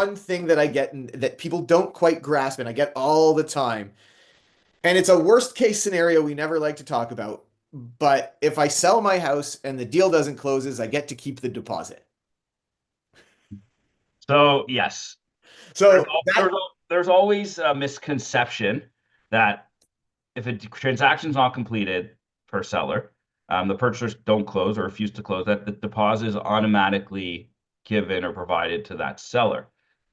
one thing that I get that people don't quite grasp, and I get all the time. And it's a worst case scenario we never like to talk about. But if I sell my house and the deal doesn't close, I get to keep the deposit. So yes, there's, So al- that there's, al- there's always a misconception that if a transaction's not completed per seller, the purchasers don't close or refuse to close, that the deposit is automatically given or provided to that seller.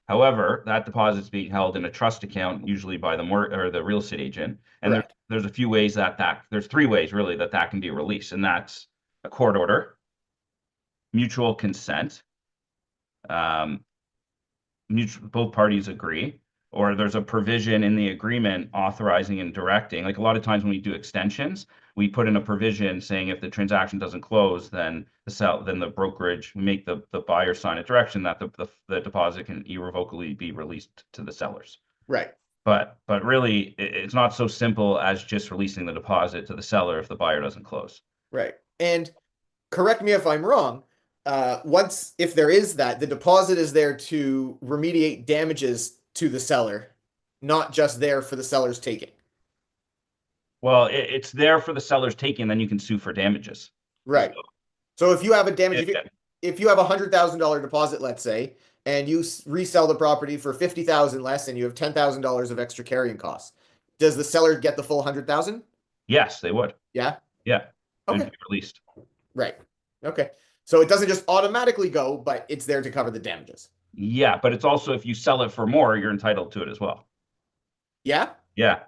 However, that deposit is being held in a trust account, usually by the or the real estate agent. And correct. there's a few ways there's three ways really that can be released, and that's a court order, mutual consent, um, both parties agree, or there's a provision in the agreement authorizing and directing. Like a lot of times when we do extensions, we put in a provision saying if the transaction doesn't close, then the brokerage, we make the buyer sign a direction that the deposit can irrevocably be released to the sellers. Right. But really, it's not so simple as just releasing the deposit to the seller if the buyer doesn't close. Right. And correct me if I'm wrong. Once, if there is that, the deposit is there to remediate damages to the seller, not just there for the seller's taking. Well, it's there for the seller's taking, then you can sue for damages. So, Right. So if you have a damage, yeah, if you have $100,000 deposit, let's say, and you resell the property for 50,000 less, and you have $10,000 of extra carrying costs, does the seller get the full 100,000? yes, they would. Yeah. Yeah, and Okay. be released. Right. Okay. So it doesn't just automatically go, but it's there to cover the damages. Yeah, but it's also if you sell it for more, you're entitled to it as well. Yeah. Yeah.